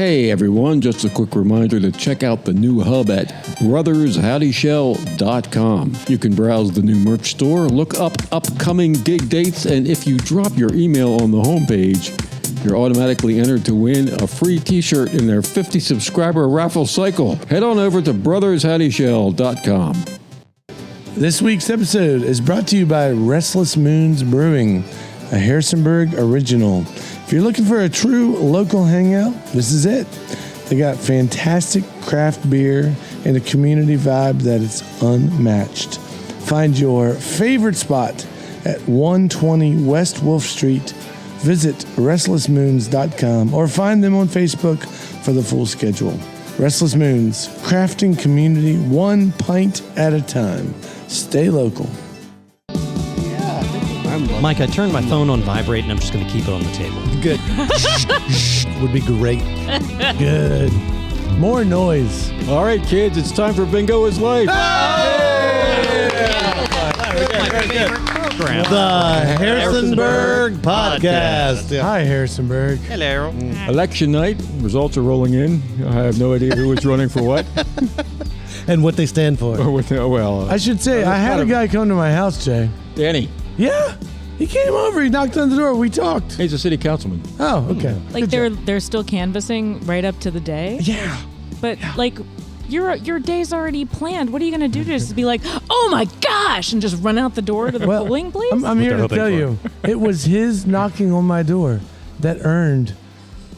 Hey everyone, just a quick reminder to check out the new hub at brothershowdyshell.com. You can browse the new merch store, look up upcoming gig dates, and if you drop your email on the homepage, you're automatically entered to win a free t-shirt in their 50 subscriber raffle cycle. Head on over to brothershowdyshell.com. This week's episode is brought to you by Restless Moons Brewing, a Harrisonburg original. If you're looking for a true local hangout, this is it. They got fantastic craft beer and a community vibe that is unmatched. Find your favorite spot at 120 West Wolf Street. Visit restlessmoons.com or find them on Facebook for the full schedule. Restless Moons, crafting community one pint at a time. Stay local. Mike, I turned my phone on vibrate, and I'm just going to keep it on the table. Good. Would be great. Good. More noise. All right, kids, it's time for Bingo is Life. The Harrisonburg Podcast. Hi, Harrisonburg. Hello. Election night, results are rolling in. I have no idea who is running for what. And what they stand for. I should say, I had a guy come to my house, Jay. Danny. Yeah. He came over. He knocked on the door. We talked. He's a city councilman. Oh, okay. Like they're still canvassing right up to the day? Yeah. But like your day's already planned. What are you going to do? Just be like, oh my gosh, and just run out the door to the polling place? I'm here to tell you, it was his knocking on my door that earned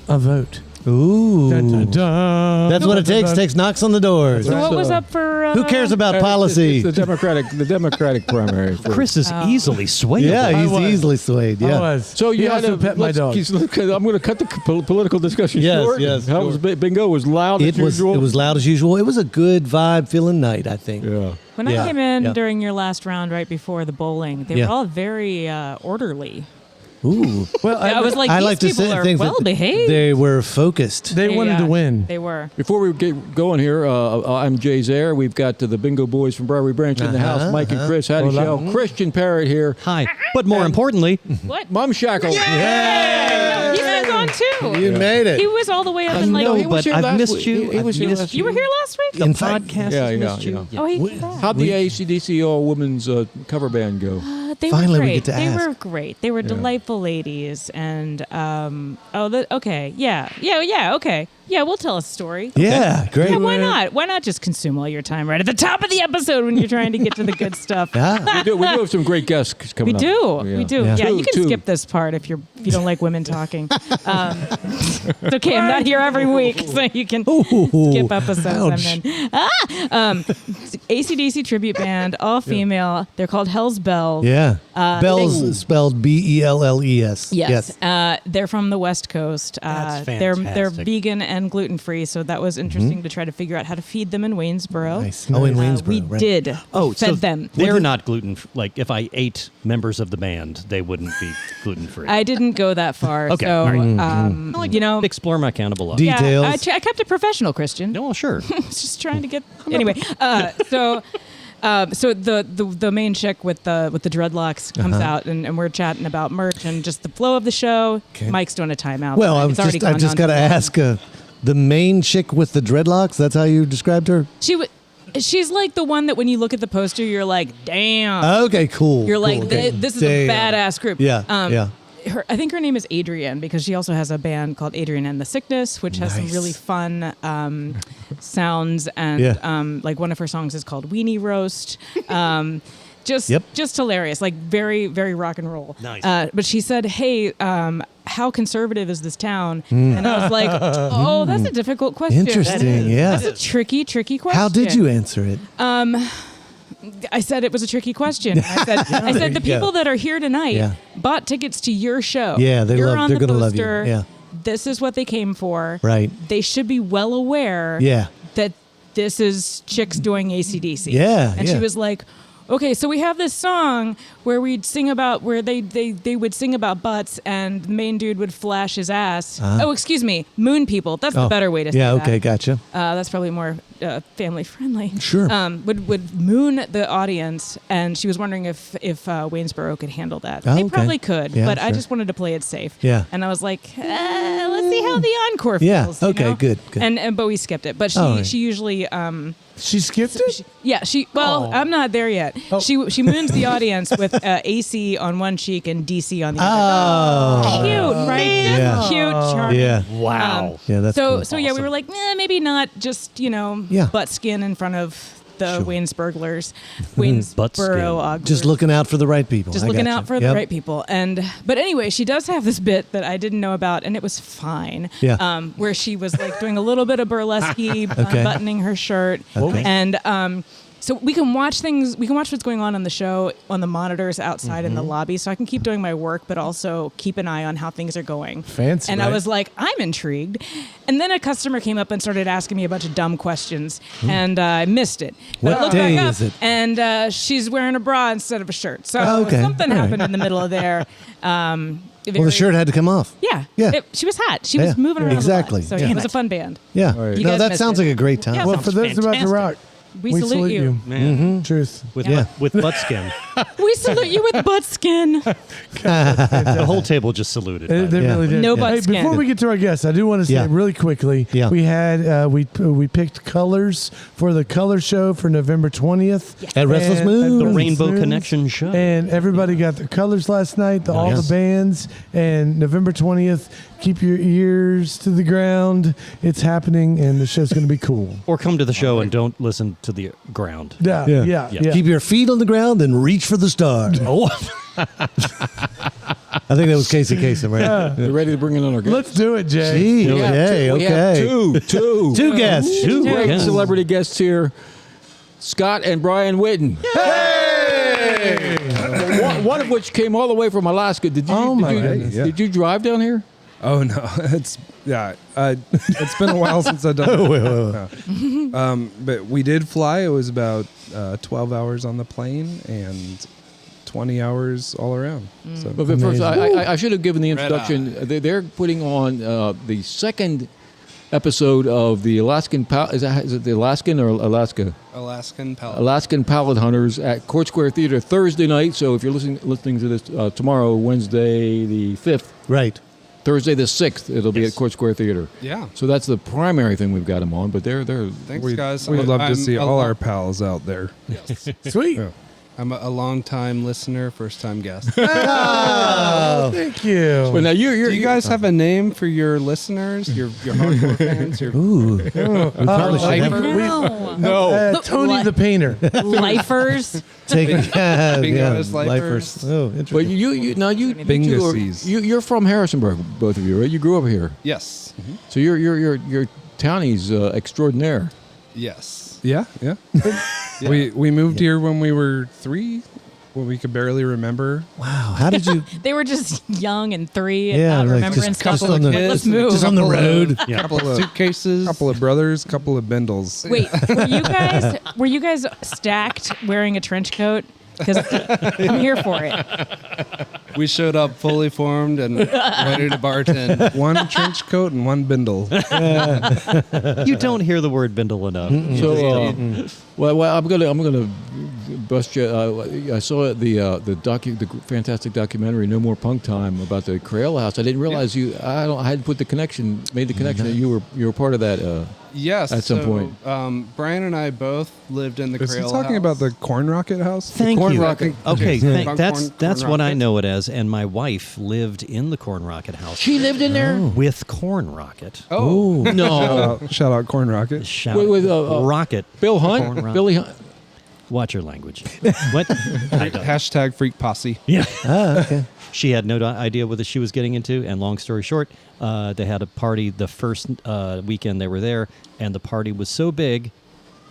a vote. Ooh. Dun, dun, dun. That's what it takes. Takes knocks on the doors. So what was up for... Who cares about policy? It's the Democratic primary. Chris is easily swayed. Yeah, he's easily swayed. Yeah. I was. So you had to pet my dog. I'm going to cut the political discussion short. Yes. How was Bingo? Was loud as usual? It was loud as usual. It was a good vibe feeling night, I think. Yeah. When I came in during your last round right before the bowling, they were all very orderly. Ooh. Well, I was like, these people are well behaved. They were focused. They wanted to win. They were. Before we get going here, I'm Jay Zaire. We've got the Bingo Boys from Briarwood Branch in the house. Mike and Chris. Howdy, Shell. Christian Parrott here. Hi. But more importantly, what? Mum Shackle. Yeah! He's been gone too. You made it. He was all the way up in like... No, but I've missed you. He was here last week. You were here last week? The podcast has missed you. Oh, he came back. How'd the AC/DC All Women's cover band go? They Finally, were we great. get to They ask. were great. They were delightful ladies, and okay, okay, we'll tell a story. Yeah, great. Yeah, why not? Why not just consume all your time right at the top of the episode when you're trying to get to the good stuff? Yeah. We do have some great guests coming We up. do. Yeah. Yeah, you can skip this part if you don't like women talking. It's okay. I'm not here every week, so you can skip episodes. And then AC/DC tribute band, all female. They're called Hell's Bells. Yeah. Bells spelled B-E-L-L-E-S. Yes. They're from the West Coast. That's They're fantastic. vegan and gluten free, so that was interesting to try to figure out how to feed them in Waynesboro. Nice. Oh, in Waynesboro. We right. did. Oh, fed so them. They're not gluten. Like if I ate members of the band, they wouldn't be gluten free. I didn't go that far. Okay, So, all right. you know, Explore my cannibal love. Details. I kept it professional, Christian. No, sure. Just trying to get anyway. So the main chick with the dreadlocks comes out, and we're chatting about merch and just the flow of the show. Okay. Mike's doing a timeout. Well, I've just got to ask, the main chick with the dreadlocks, that's how you described her? She's like the one that when you look at the poster, you're like, damn. Okay, cool. You're like, cool, okay. this is a badass group. Yeah, I think her name is Adrienne because she also has a band called Adrienne and the Sickness, which has some really fun sounds. And like one of her songs is called Weenie Roast. Just hilarious, like very, very rock and roll. Nice. But she said, hey, how conservative is this town? And I was like, oh, that's a difficult question. Interesting, yeah. That's a tricky question. How did you answer it? I said it was a tricky question. I said the people that are here tonight bought tickets to your show. Yeah, they're going to love you. Yeah. This is what they came for. Right. They should be well aware that this is chicks doing AC/DC. Yeah. And she was like, okay, so we have this song where we'd sing about where they would sing about butts, and the main dude would flash his ass. Oh, excuse me, moon people. That's the better way to say that. Yeah, okay, gotcha. That's probably more family friendly. Sure. Would moon the audience, and she was wondering if Waynesboro could handle that. Oh, They okay. probably could, Yeah, but I sure. just wanted to play it safe. Yeah. And I was like, let's see how the encore Yeah, feels. you okay, know? good. But we skipped it. But she usually. She skipped it? I'm not there yet. Oh. She moons the audience with AC on one cheek and DC on the Oh. other. Cute, right? Yeah. Cute, charming. Yeah. Wow. Yeah, that's so cool. so yeah, we were like, maybe not just Yeah. butt skin in front of the Sure. Waynesburglers, Butt skin. Waynesboro Ogglers. Just looking out for the right people. Just I looking gotcha. out for the Yep. right people. But anyway, she does have this bit that I didn't know about, and it was fine. Yeah. Where she was like doing a little bit of burlesque, unbuttoning her shirt, Okay. and so we can watch things. We can watch what's going on the show on the monitors outside in the lobby, so I can keep doing my work, but also keep an eye on how things are going. Fancy, And I right? was like, I'm intrigued. And then a customer came up and started asking me a bunch of dumb questions, and I missed it. But What I looked day back up, is it? and she's wearing a bra instead of a shirt. So Oh, okay. something All right. happened in the middle of there. Well, the shirt had to come off. Yeah. Yeah. She was hot. She was Yeah. moving around Exactly. a lot. So Yeah. it was a fun band. Yeah. Right. You No, guys that missed sounds it. like a great time. Yeah. Well, for those about to fantastic. rock, We salute you. Man. Truth. With, Yeah. with butt skin. We salute you with butt skin. The whole table just saluted. by They the way. Yeah. really did. No butt Hey, skin. before we get to our guests, I do want to say Yeah. really quickly, Yeah. we had we picked colors for the color show for November 20th. At Restless And- Moon. at The Restless Rainbow Moons. Connection show. And everybody got their colors last night, all Nice. the bands. And November 20th, keep your ears to the ground. It's happening, and the show's going to be cool. Or come to the show and don't listen to the ground. Yeah, Yeah. yeah, Yeah. yeah. Keep your feet on the ground and reach for the stars. Oh, I think that was Casey Kasem, right? They're ready to bring in on our guests. Let's do it, Jay. Gee, We have okay, two- we have okay. two Two guests. Two great guests. celebrity guests here, Scott and Bryan Whitten. One of which came all the way from Alaska. Did you? Oh, my did you, goodness. Did you drive down here? Oh no, it's been a while since I've done it. No. But we did fly. It was about 12 hours on the plane and 20 hours all around. So But first, Amazing. I should have given the introduction. They're putting on the second episode of the Alaskan is it the Alaskan or Alaska? Alaskan Pallet. Alaskan Pallet Hunters at Court Square Theater Thursday night. So if you're listening to this tomorrow, Wednesday the 5th, Right. Thursday the 6th, it'll be Yes. at Court Square Theater. Yeah. So that's the primary thing we've got them on. But they're Thanks, guys. We'd love to I'm see a all lo- our pals out there. Sweet. Yeah. I'm a long-time listener, first-time guest. Oh, thank you. But now you're Do you guys have a name for your listeners, your hardcore fans? Ooh. We probably should have No. no. Tony Li- the Painter. Lifers. taken. Bingo is lifers. lifers. Oh, But interesting. you now you two are, Binguses. you're from Harrisonburg, both of you, right? You grew up here, Yes. so you're townies extraordinaire. Yes. Yeah. Yeah. We moved here when we were 3, when we could barely remember. Wow. How did you? They were just young and 3 and Yeah, not like remembering just stuff. on the- Like, let's move. Just on the road. Couple of suitcases, couple of brothers, couple of bindles. Wait, were you guys stacked wearing a trench coat? Because I'm here for it. We showed up fully formed and ready to bartend. One trench coat and one bindle. you don't hear the word bindle enough. So, well, I'm gonna bust you. I saw the fantastic documentary "No More Punk Time" about the Crayola House. I didn't realize I hadn't made the connection that you were part of that. Yes. At some point. Brian and I both lived in the Is he Crayola talking House. about the Corn Rocket House? Thank Corn you. Rocket. Okay, Yeah. that's Corn what I Rocket. know it as, and my wife lived in the Corn Rocket house She lived in there. with Corn Rocket. Oh. No, Shout out Corn Rocket. Shout with, Rocket. Bill Corn Hunt. Rocket. Billy Hunt. Watch your language. What? I don't. Hashtag freak posse. Yeah. Okay. She had no idea what she was getting into, and long story short, they had a party the first weekend they were there, and the party was so big.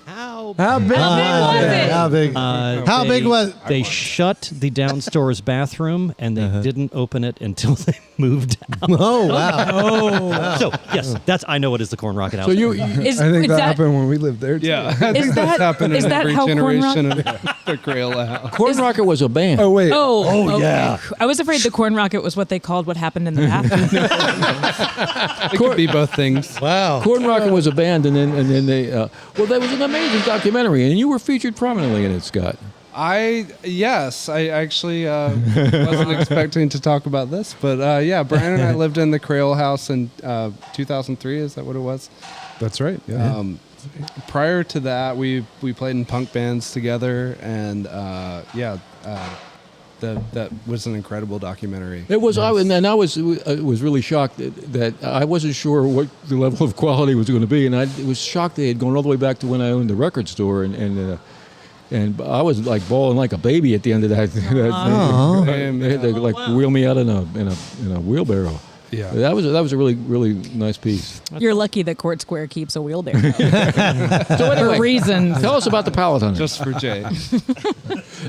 Ow! How big was it? How big? How big was? They shut the downstairs bathroom and they didn't open it until they moved out. Oh wow! So yes, I know it is the Corn Rocket House. So you Is, I think is that, that happened when we lived there too. Yeah, I think Is that's that- happened is in that every how Corn generation of the Crayola house. Corn Rocket was a band. Oh wait. Oh, okay. yeah. I was afraid the corn rocket was what they called what happened in the bathroom. It could be both things. Wow! Corn Rocket was a band, and then they. Well, that was an amazing documentary, and you were featured prominently in it, Scott. I actually wasn't expecting to talk about this, but Brian and I lived in the Crayola house in 2003. Is that what it was? That's right. Yeah. Prior to that, we played in punk bands together, and that was an incredible documentary. It was, I was really shocked that I wasn't sure what the level of quality was going to be, and I was shocked they had gone all the way back to when I owned the record store, and I was like bawling like a baby at the end of that. They had to like wheel me out in a wheelbarrow. Yeah. That was a really really nice piece. You're lucky that Court Square keeps a wheelbarrow. So anyway, For reasons. tell us about the Pallet Hunters. Just for Jay.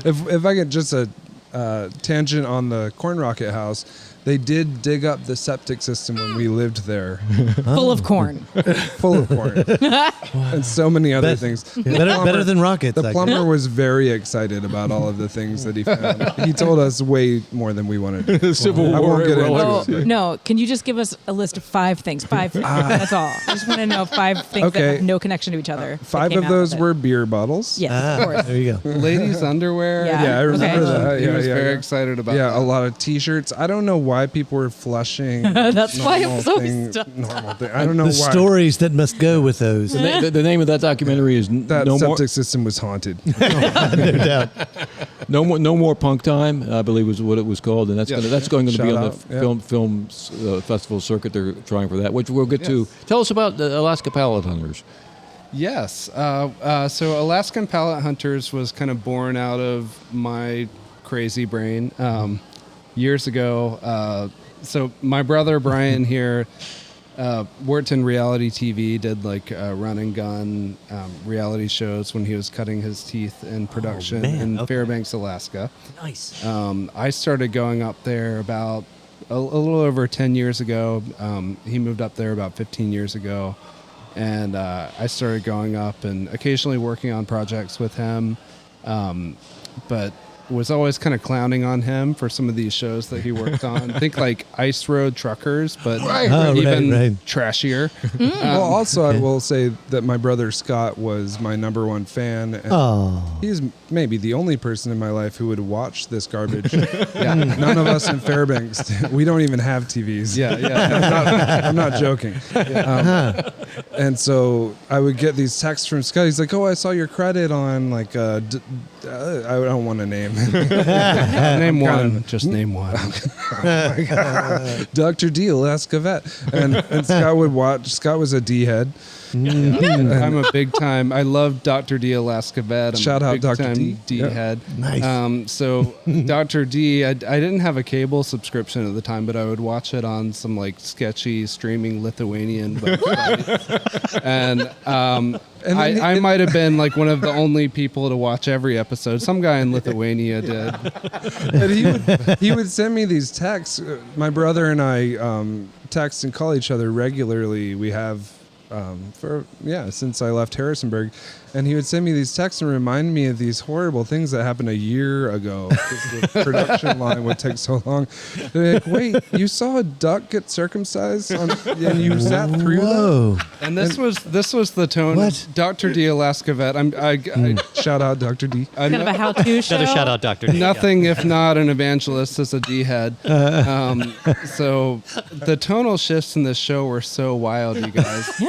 If I get just a tangent on the Corn Rocket house, they did dig up the septic system when we lived there, Full of corn. full of corn and so many other things. Better than rockets. The I plumber guess. was very excited about all of the things that he found. He told us way more than we wanted to. The Civil I War. won't get into Oh, it. no. Can you just give us a list of 5 things? 5 things. That's all. I just want to know 5 things that Okay. have no connection to each other. that 5 came of out those it. were beer bottles. Yes, of course. There you go. Ladies' underwear. Yeah. Yeah, I remember Okay. that. He Yeah, was yeah, very yeah. excited about Yeah, that. a lot of T-shirts. I don't know why people were flushing. That's why I'm so thing, stuck. normal thing. I don't know The why. stories that must go with those. The name of that documentary is That no septic more, system was haunted. No doubt. no more punk time. I believe was what it was called, and that's Yes. going to be Shout on out, the yeah. film festival circuit. They're trying for that, which we'll get to. Tell us about the Alaska Pallet Hunters. Yes. So Alaskan Pallet Hunters was kind of born out of my crazy brain years ago. So my brother Bryan here worked in reality TV, did like run and gun reality shows when he was cutting his teeth in production man, in okay. Fairbanks, Alaska. Nice. I started going up there about a little over 10 years ago. He moved up there about 15 years ago. And I started going up and occasionally working on projects with him. But was always kind of clowning on him for some of these shows that he worked on. I think like Ice Road Truckers, but even right. trashier. Well, also, I will say that my brother Scott was my number one fan. And Oh. he's maybe the only person in my life who would watch this garbage. Yeah, none of us in Fairbanks, we don't even have TVs. Yeah. I'm not joking. And so I would get these texts from Scott. He's like, "Oh, I saw your credit on like I don't want to name Name one. Just name one. Dr. D, Alaska Vet." And Scott would watch. Scott was a D head. I'm a big time. I love Dr. D Alaska Vet. I'm Shout a out big Dr. time D. D Yep. head. Nice. So Dr. D, I didn't have a cable subscription at the time, but I would watch it on some like sketchy streaming Lithuanian website. And then I might have been like one of the only people to watch every episode. Some guy in Lithuania did. And he would send me these texts. My brother and I text and call each other regularly. We have since I left Harrisonburg, and he would send me these texts and remind me of these horrible things that happened a year ago because the production line would take so long. They're like, "Wait, you saw a duck get circumcised and you sat through that?" Whoa. And this was the tone. What? Dr. D Alaska Vet. I Shout out Dr. D. Kind of a how-to show. Another shout out, Dr. D. Nothing if not an evangelist as a D head. So the tonal shifts in this show were so wild, you guys.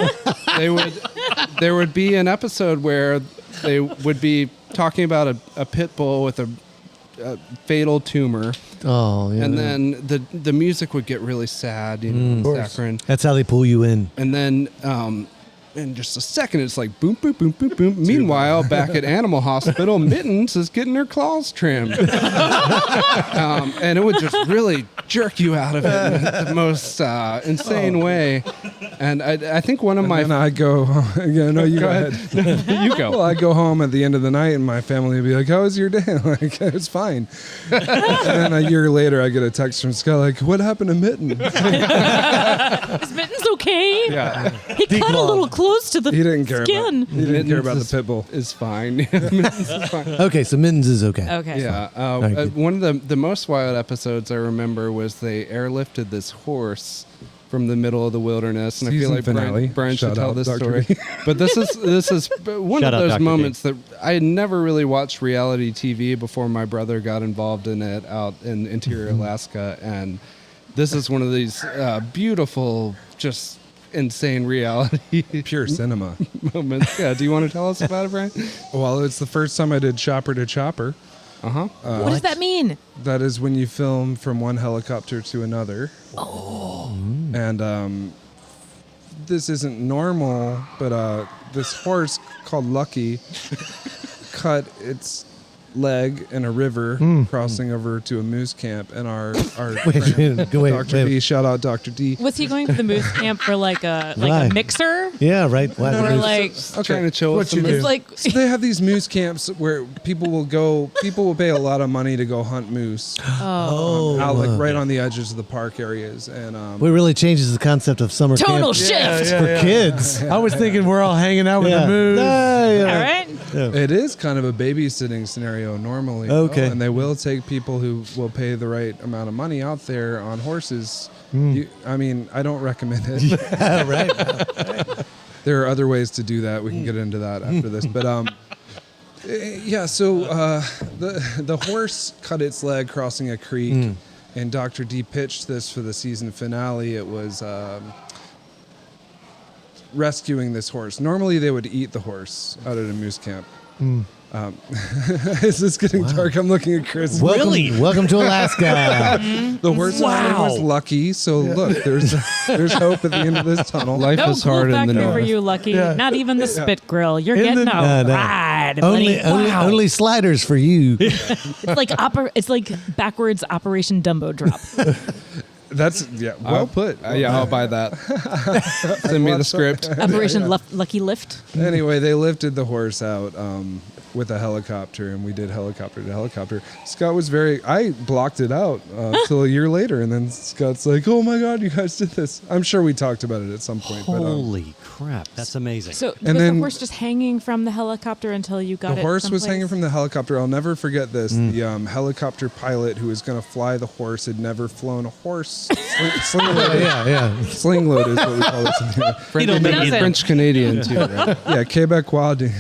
There would be an episode where they would be talking about a pit bull with a fatal tumor, Oh, yeah. and then the music would get really sad, saccharine. That's how they pull you in. And then in just a second, it's like boom, boom, boom, boom, boom. Meanwhile, back at Animal Hospital, Mittens is getting her claws trimmed. And it would just really jerk you out of it in the most insane way. And I think one of my... And I go, yeah, no, you go ahead. You go. Well, I go home at the end of the night and my family would be like, how was your day? Like, it's fine. And then a year later, I get a text from Scott like, what happened to Mitten? Is Mittens okay? Yeah. He cut a little close to the He didn't care skin. about, he didn't care about the pit bull. Is fine. Mittens is fine. Okay, so Mittens is okay. Okay. Yeah. good. One of the most wild episodes I remember was they airlifted this horse from the middle of the wilderness, and Season I feel like finale. Brian should Shout tell out, this Dr. story. D. But this is one Shout of out, those Dr. D. moments that I had never really watched reality TV before my brother got involved in it out in interior Alaska, and this is one of these beautiful, just insane reality Pure cinema. moments. Yeah. Do you want to tell us about it, Brian? Well, it's the first time I did chopper to chopper. What does that mean? That is when you film from one helicopter to another. Oh. And this isn't normal, but this horse called Lucky cut its leg in a river crossing over to a moose camp, and our friend, Dr. D, shout out Dr. D. Was he going to the moose camp for like a Right. mixer? Yeah, right. Why Or would- like Trying to chill with What you some do? it's like So they have these moose camps where people will pay a lot of money to go hunt moose out like right on the edges of the park areas, and What really changes the concept of summer tonal camp shift. for kids. I was thinking we're all hanging out with Yeah. the moose. All right. it is kind of a babysitting scenario normally. Okay. And they will take people who will pay the right amount of money out there on horses. I mean, I don't recommend it. Yeah, right. There are other ways to do that. We can get into that after this. But yeah, so the horse cut its leg crossing a creek, and Dr. D pitched this for the season finale. It was rescuing this horse. Normally, they would eat the horse out at a moose camp. Is this getting dark? I'm looking at Chris. Welcome to Alaska. The horse's name was Lucky. So look, there's hope at the end of this tunnel. Life No is cool hard in the factor for north. you, Lucky. Yeah. Not even the spit grill. You're In getting the- a No. ride, buddy. only sliders for you. It's like backwards Operation Dumbo Drop. That's well put. Yeah, I'll buy that. Send me the script. Operation Lucky Lift. Anyway, they lifted the horse out with a helicopter, and we did helicopter to helicopter. Scott was I blocked it out till a year later, and then Scott's like, "Oh my God, you guys did this!" I'm sure we talked about it at some point. Holy crap, that's amazing. So And was then- the horse just hanging from the helicopter until you got The it? horse was someplace? hanging from the helicopter. I'll never forget this. The helicopter pilot who was going to fly the horse had never flown a horse. Sling loaded. Yeah. Sling loaded is what we call this in here. French Canadian too, right? Yeah, Quebecois dude.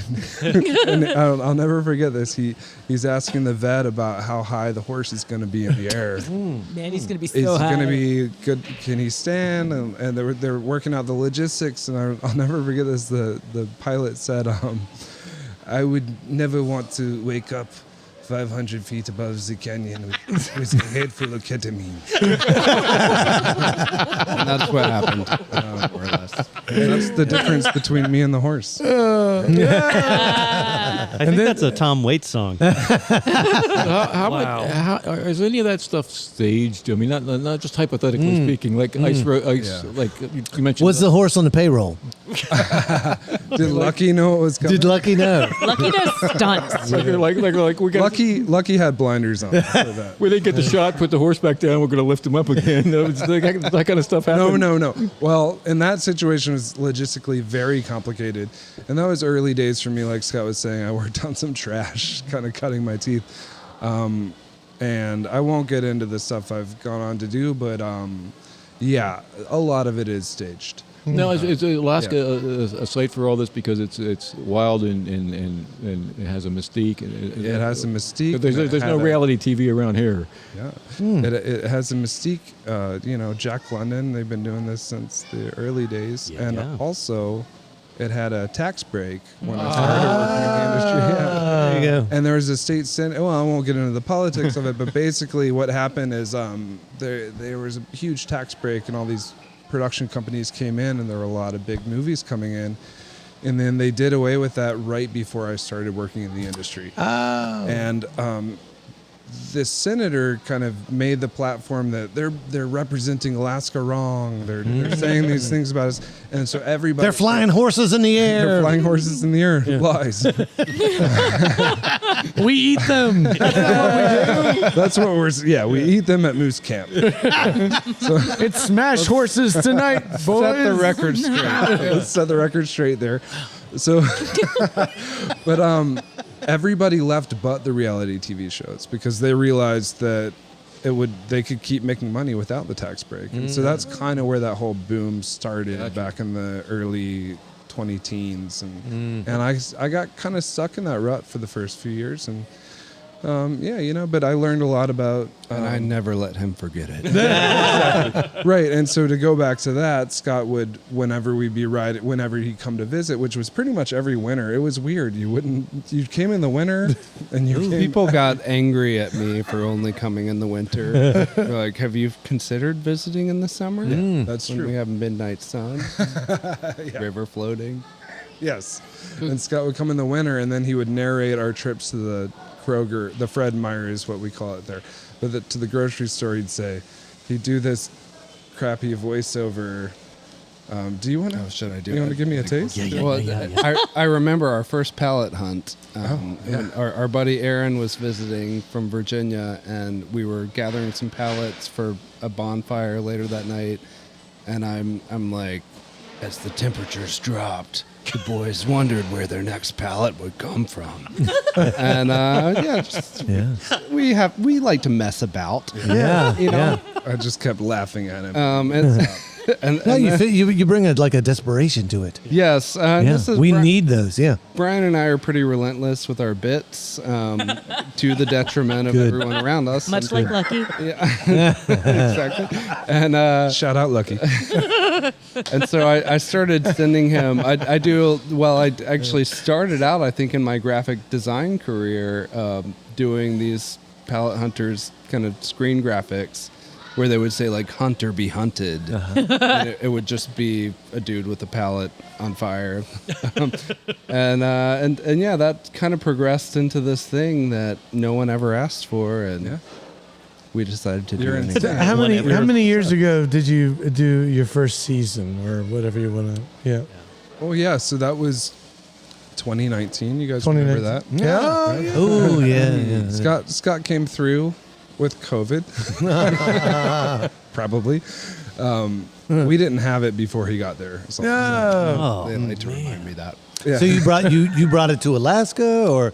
And I'll never forget this. He's asking the vet about how high the horse is going to be in the air. Man, he's gonna be so Is it high. going to be good? Can he stand? And they're working out the logistics. And I'll never forget this. The pilot said, "I would never want to wake up 500 feet above the canyon with a head full of ketamine." And that's what happened, more or less. That's the difference between me and the horse. I think that's a Tom Waits song. Is any of that stuff staged? I mean, not just hypothetically speaking. Like ice, like you mentioned. Was the horse on the payroll? Did Lucky know it was coming? Did Lucky know? Lucky does stunts. like we got Lucky had blinders on. For that. we didn't get the shot, put the horse back down. We're going to lift him up again. That kind of stuff happened. No. Well, in that situation, it was logistically very complicated. And that was early days for me, like Scott was saying. I worked on some trash, kind of cutting my teeth. And I won't get into the stuff I've gone on to do, but yeah, a lot of it is staged. No, it's Alaska a site for all this because it's wild and it has a mystique. It has a mystique. There's no reality TV around here. Yeah, it has a mystique. Jack London. They've been doing this since the early days, and also it had a tax break when I started working in the industry. Yeah. There you go. And there was a state senate. Well, I won't get into the politics of it, but basically what happened is there was a huge tax break, and all these production companies came in, and there were a lot of big movies coming in. And then they did away with that right before I started working in the industry. Oh. And this senator kind of made the platform that they're representing Alaska wrong. They're saying these things about us, and so everybody They're flying horses in the air. They're flying horses in the air. Lies. We eat them. That's what we're. Yeah, we eat them at Moose Camp. It's smash horses tonight, boys. Set the record straight. Let's set the record straight there. So, but everybody left but the reality TV shows because they realized that they could keep making money without the tax break. And so that's kind of where that whole boom started back in the early 20-teens. And I got kind of stuck in that rut for the first few years. And but I learned a lot about... And I never let him forget it. Exactly. Right. And so to go back to that, Scott would, whenever he'd come to visit, which was pretty much every winter, it was weird. You came in the winter and People got angry at me for only coming in the winter. They're like, have you considered visiting in the summer? Yeah, that's when true. we have midnight sun, river floating. Yes. And Scott would come in the winter and then he would narrate our trips to the Kroger, the Fred Meyer is what we call it there. But to the grocery store, he'd do this crappy voiceover. Do you want to? Oh, should I do You it? want to give me a taste? I remember our first pallet hunt. When our buddy Aaron was visiting from Virginia, and we were gathering some pallets for a bonfire later that night. And I'm like, as the temperatures dropped, the boys wondered where their next pallet would come from. And we like to mess about. Yeah, you know. I just kept laughing at him. You bring a desperation to it. Yes, this is we need those. Yeah, Brian and I are pretty relentless with our bits, to the detriment of everyone around us. Much like Lucky. Yeah, exactly. And shout out Lucky. And so I started sending him. I actually started out, I think, in my graphic design career, doing these Pallet Hunters kind of screen graphics, where they would say like "Hunter be hunted," and it would just be a dude with a pallet on fire, and that kind of progressed into this thing that no one ever asked for, and we decided to do it. How many years ago did you do your first season or whatever you want to? Yeah. Oh yeah, so that was 2019. You guys remember that? Yeah. Right? Oh yeah. Scott came through with COVID. Probably. We didn't have it before he got there. No. They like to remind me that. Yeah. So you brought it to Alaska, or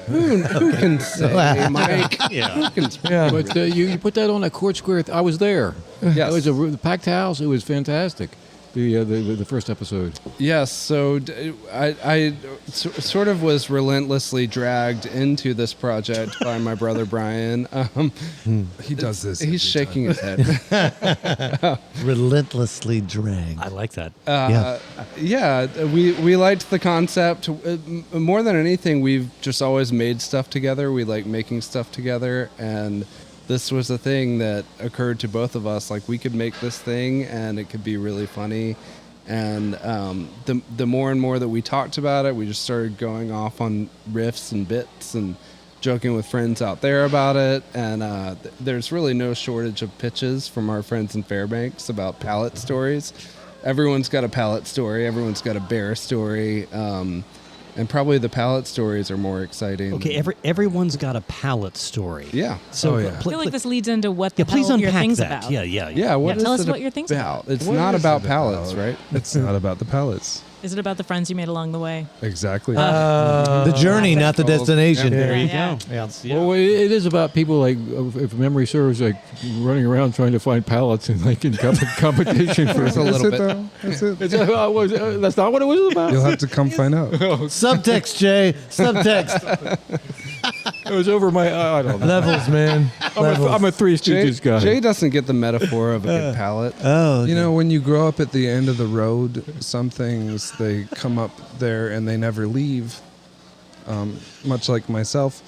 Who can say, Mike? Who can say? But you put that on that court square. I was there. Yes. It was a packed house. It was fantastic. The first episode. Yes, so I sort of was relentlessly dragged into this project by my brother Brian. He does this. He's shaking his head. relentlessly dragged. I like that. We liked the concept. More than anything, we've just always made stuff together. We like making stuff together, and this was a thing that occurred to both of us. Like, we could make this thing and it could be really funny. And the more and more that we talked about it, we just started going off on riffs and bits and joking with friends out there about it. And there's really no shortage of pitches from our friends in Fairbanks about pallet stories. Everyone's got a pallet story. Everyone's got a bear story. And probably the pallet stories are more exciting. Okay, everyone's got a pallet story. Yeah. So I feel like this leads into what the please hell your unpack thing's that. about. Yeah, what is tell us it what your thing's about. It's What not is about it pallets, about? right? It's not about the pallets. Is it about the friends you made along the way? Exactly. The journey, not the destination. There you Yeah. go. Yeah. Well, it is about people, like, if memory serves, like running around trying to find pallets and like in competition for It's a little bit. That's it. That's not what it was about. You'll have to come find out. Subtext, Jay. Subtext. It was over my. I don't know. Levels, man. I'm a Three Stooges guy. Jay doesn't get the metaphor of a good pallet. Oh, You know, when you grow up at the end of the road, some things, they come up there and they never leave. Much like myself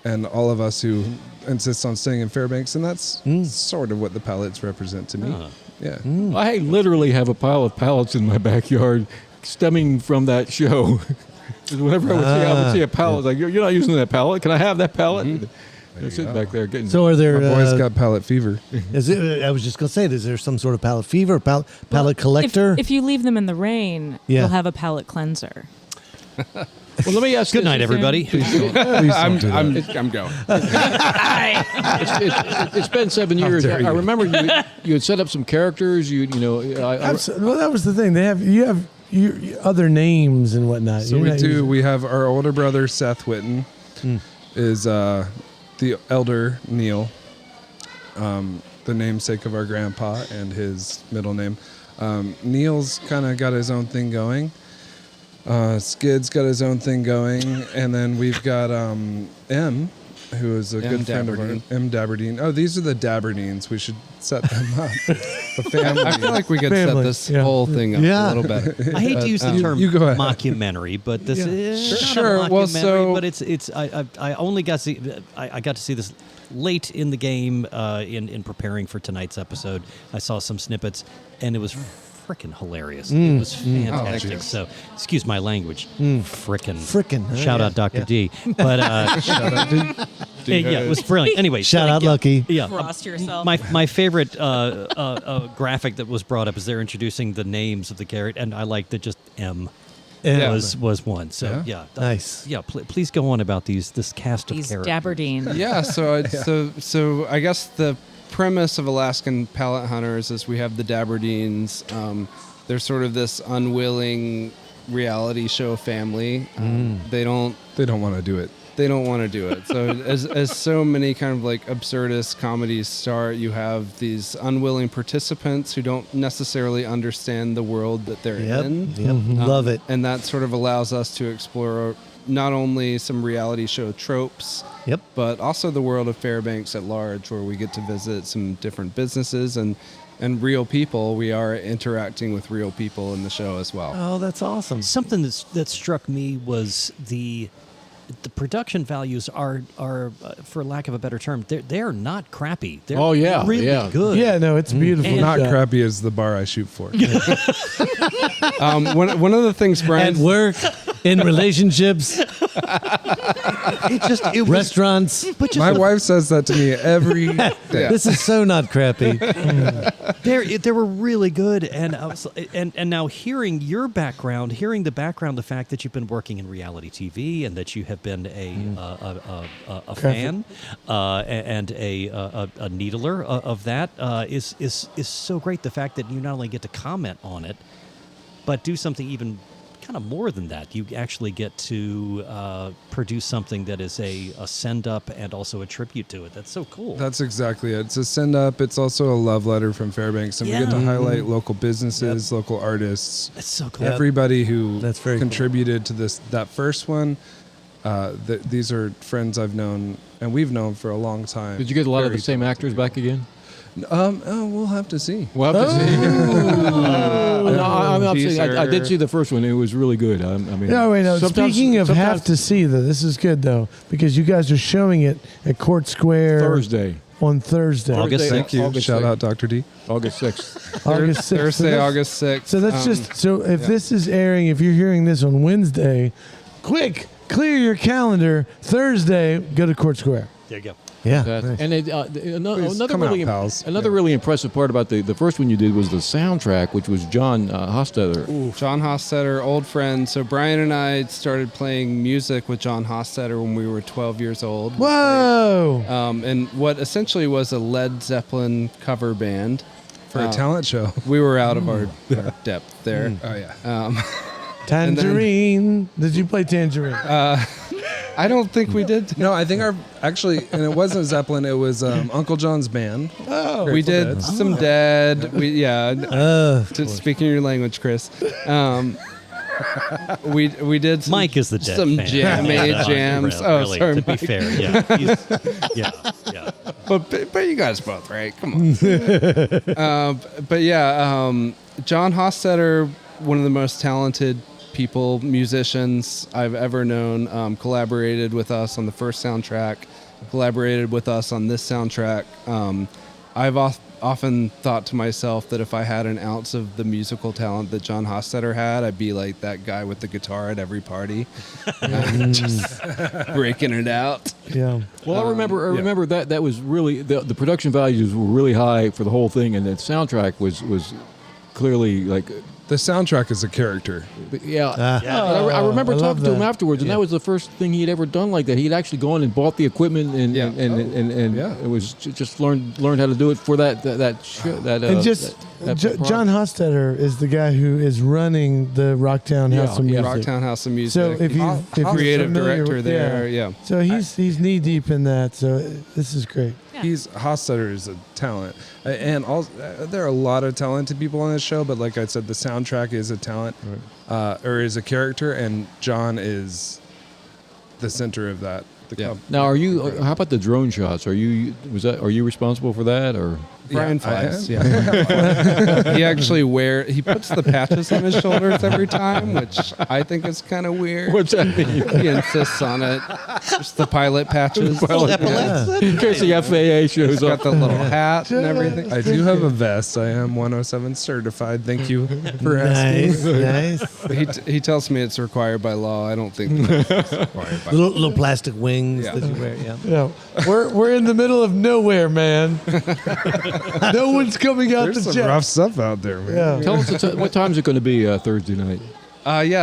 and all of us who insist on staying in Fairbanks. And that's sort of what the pallets represent to me. Yeah. I literally have a pile of pallets in my backyard stemming from that show. 'Cause whenever I would see a pallet, like, you're not using that pallet. Can I have that pallet? They're sitting back there getting. So are there? My boy's got pallet fever. Is it? I was just gonna say, is there some sort of pallet fever, pallet collector? If you leave them in the rain, Yeah. you'll have a pallet cleanser. Well, let me ask. Good this. night, everybody. I'm going. It's been 7 years. I remember you had set up some characters. You know. Well, that was the thing. You have other names and whatnot. So we do. We have our older brother Seth Whitten is the elder Neil, the namesake of our grandpa and his middle name. Neil's kind of got his own thing going. Skid's got his own thing going, and then we've got M, who is a good friend of ours, M. Daberdine. Oh, these are the Daberdines. We should set them up. The family. I feel like we could set this whole thing up a little bit. I hate to use the term you go ahead. mockumentary, but this is Sure. not a Well, mockumentary, but it's I only got to see I got to see this late in the game in preparing for tonight's episode. I saw some snippets, and it was frickin' hilarious. It was fantastic. So, excuse my language. Frickin'. Shout out Dr. D. But Shout out to yeah, it was brilliant. Anyway, Shout out, Lucky. Yeah, Frost yourself. my favorite graphic that was brought up is they're introducing the names of the character, and I like that just M. Was one. So yeah, Nice. Yeah, please go on about this cast of These characters. Daberdine. Yeah, so I guess the premise of Alaskan Pallet Hunters is we have the Daberdines. They're sort of this unwilling reality show family. They don't want to do it. They don't want to do it. So as so many kind of like absurdist comedies start, you have these unwilling participants who don't necessarily understand the world that they're in. Love it. And that sort of allows us to explore not only some reality show tropes, but also the world of Fairbanks at large, where we get to visit some different businesses and real people. We are interacting with real people in the show as well. Oh, that's awesome. Something that struck me was the production values are for lack of a better term, they're not crappy. They're really good. Yeah, no, it's beautiful. Not shot. crappy as the bar I shoot for. One of the things Bryan At work, in relationships, restaurants. My wife says that to me every day. This is so not crappy. They were really good, and and now hearing your background, hearing the background, the fact that you've been working in reality TV and that you have been a fan and a needler of that is so great. The fact that you not only get to comment on it, but do something even kind of more than that. You actually get to produce something that is a send up and also a tribute to it. That's so cool. That's exactly it. It's a send up. It's also a love letter from Fairbanks, and we get to highlight local businesses, local artists. That's so cool. Everybody who That's very contributed to that first one. These are friends I've known, and we've known for a long time. Did you get a lot of the same actors back again? We'll have to see. We'll have to see. I'm saying I did see the first one. It was really good. I mean, No, wait, no. Speaking of have to see, though, this is good, though, because you guys are showing it at Court Square Thursday. on Thursday. August Thank you. August Shout 6th. out Dr. D. August 6th. August 6th. Thursday, August 6th. So that's if this is airing, if you're hearing this on Wednesday, quick, clear your calendar. Thursday, go to Court Square. There you go. Yeah. And another come out, really pals. really impressive part about the first one you did was the soundtrack, which was John Hostetter. John Hostetter, old friend. So Bryan and I started playing music with John Hostetter when we were 12 years old. Whoa! And what essentially was a Led Zeppelin cover band. For a talent show. We were out of our depth there. Oh, yeah. Tangerine. Did you play Tangerine? I don't think we did. No, I think and it wasn't Zeppelin, it was Uncle John's band. Oh, We did some Dead. Speaking your language, Chris. We did Mike is the Dead some fan. jams. Really, Sorry, to be Mike. fair, yeah. Yeah. But you guys both, right? Come on. John Hostetter, one of the most talented musicians I've ever known, collaborated with us on the first soundtrack, collaborated with us on this soundtrack. I've often thought to myself that if I had an ounce of the musical talent that John Hostetter had, I'd be like that guy with the guitar at every party, just breaking it out. Yeah. Well, I remember that was really the production values were really high for the whole thing, and the soundtrack was clearly like. The soundtrack is a character. Yeah, I remember talking to him afterwards, and that was the first thing he'd ever done like that. He'd actually gone and bought the equipment, and it was just learned how to do it for that show. And John Hostetter is the guy who is running the Rocktown House of Music. Rocktown House of Music. So if you're creative familiar director with- there, So he's knee deep in that. So this is great. Yeah. Hostetter is a talent, and also, there are a lot of talented people on this show. But like I said, the soundtrack is a talent, or is a character, and John is the center of that. Now, are you? How about the drone shots? Are you responsible for that, or? Brian flies. Yeah. He actually he puts the patches on his shoulders every time, which I think is kind of weird. What's that mean? He insists on it. Just the pilot patches. In case the FAA shows He's got up. the little hat and everything. I do have a vest. I am 107 certified. Thank you for asking. Nice. He tells me it's required by law. I don't think that's required by Little plastic wings Yeah. that you wear. Yeah. Yeah. We're in the middle of nowhere, man. No one's coming out There's to some check. rough stuff out there, man. Yeah. Tell us what time is it going to be Thursday night?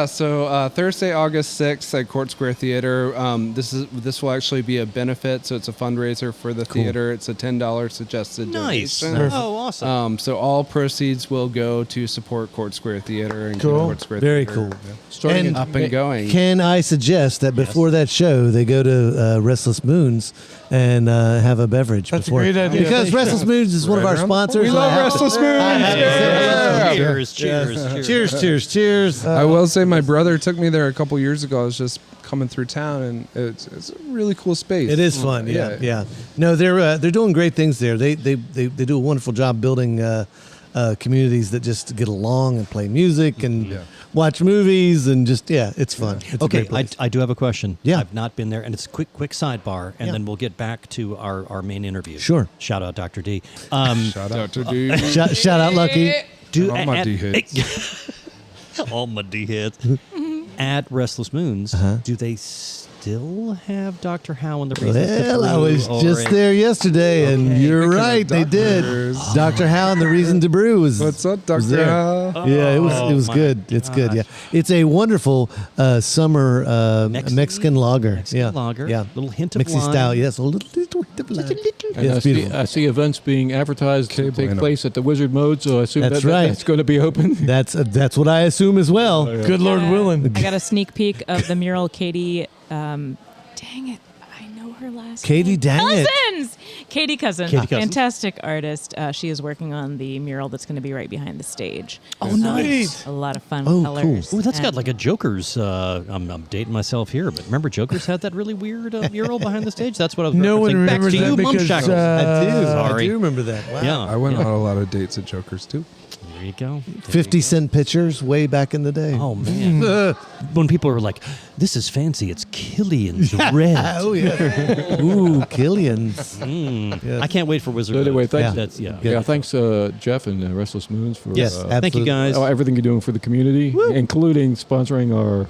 So Thursday, August 6th at Court Square Theater. This will actually be a benefit, so it's a fundraiser for the theater. It's a $10 suggested Nice. donation. Oh, awesome. So all proceeds will go to support Court Square Theater and Cool. Court Square Very Theater cool. Starting And- up and going. Can I suggest that before that show, they go to Restless Moons and have a beverage? That's a before. great idea. Because Restless Moons is one of our Right around the sponsors. corner. We and I love have to- Restless Moons. I have to say hello. Cheers. Cheers. I will say my brother took me there a couple years ago. I was just coming through town, and it's a really cool space. It is fun, yeah. No, they're doing great things there. They do a wonderful job building communities that just get along and play music and watch movies and just it's fun. It's a Okay, great place. I do have a question. Yeah. I've not been there, and it's a quick sidebar, and Yeah. then we'll get back to our main interview. Sure. Shout out Dr. D. Shout out to Shout out, Lucky. all my D-hits. All my D-heads. At Restless Moons, do they still have Dr. Howe and the Reasons to Well, I Brew, was or just there yesterday, and you're Speaking of right, they did. doctors. Dr. Howe and the Reason to Brew was. What's up, was Dr. there. Howe? Yeah, it was my good. It's good. Yeah, gosh. it's a wonderful summer Mexican lager. Mexican lager. Yeah, Little hint of Mexi lime. style. Yes, a little hint of lime. And Yes, beautiful. I see events being advertised to take bueno. place at the Wizard Mode, so I assume That's right. that's going to be open. That's what I assume as well. Good Lord willing. I got a sneak peek of the mural Katie. Dang it. I know her last Katie, name. dang it. Cousins! Katie Cousins. Katie Cousins. Fantastic artist. She is working on the mural that's going to be right behind the stage. Oh, nice. A lot of fun Oh, colors. Ooh, that's got and- like a Joker's. I'm dating myself here, but remember Joker's had that really weird mural behind the stage? That's what I was No one referencing. Back remembers to that you, because Mumshackles. I Sorry. do remember that. Wow. Yeah. I went on a lot of dates at Joker's too. There you go. 50-cent pictures way back in the day. Oh, man. When people are like, this is fancy, it's Killian's red. Oh, yeah. Ooh, Killian's. Yes. I can't wait for Wizard So anyway, Mode. thanks. That's, yeah. Yeah, thanks, Jeff and Restless Moons for Yes, absolutely. thank you guys. everything you're doing for the community, including sponsoring our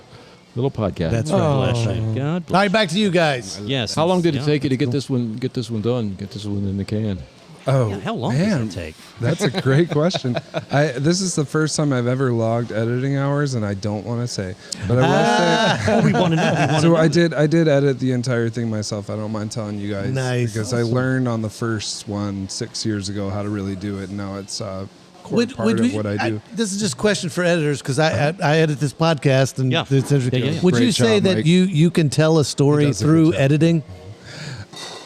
little podcast. That's God right. bless you. God All bless right, back to you guys. you. Yes. How long did it Yeah. take you to get this one done? Get this one in the can? Oh, Yeah, how long man, does it take? That's a great question. This is the first time I've ever logged editing hours, and I don't want to say, but I will say. Oh, we want to know. So I did edit the entire thing myself. I don't mind telling you guys. Nice. Because I learned on the first one 6 years ago how to really do it. And now it's core part of what I do. This is just a question for editors because I edit this podcast and Yeah. it's interesting. Yeah. Would you Great say job, that Mike. you can tell a story does a through good job. editing?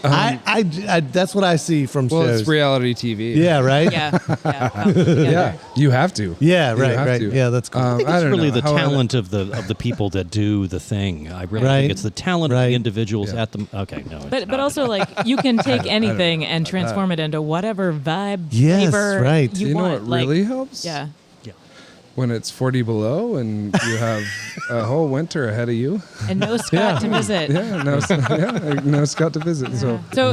I that's what I see from Well, shows. it's reality TV. Yeah, right. Yeah. Yeah. Yeah, you have to. Yeah, You right, have right. to. Yeah, that's cool. I think I it's don't really know. the How I- talent of the people that do the thing. I really Right. think it's the talent of Right. the individuals Yeah. at the. Okay, no. it's But not. also like you can take anything and transform it into whatever vibe Yes, flavor right. you You know want. what like, really helps? Yeah. when it's 40 below and you have a whole winter ahead of you. And no Scott to visit. No Scott to visit. So So